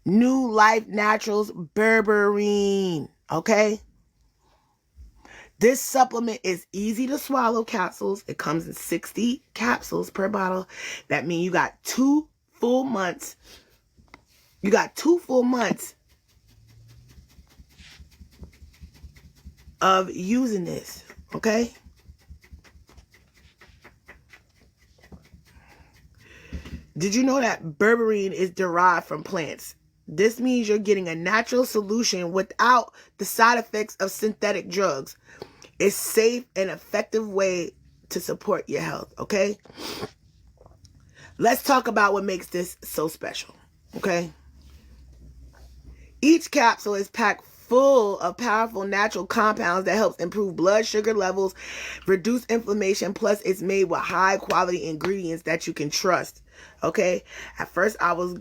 New Life Naturals Berberine. Okay? This supplement is easy to swallow capsules. It comes in 60 capsules per bottle. That means you got 2 full months. You got 2 full months of using this. Okay? Did you know that berberine is derived from plants? This means you're getting a natural solution without the side effects of synthetic drugs. It's safe and effective way to support your health, okay? Let's talk about what makes this so special, okay? Each capsule is packed full of powerful natural compounds that helps improve blood sugar levels, reduce inflammation, plus it's made with high quality ingredients that you can trust. Okay? At first I was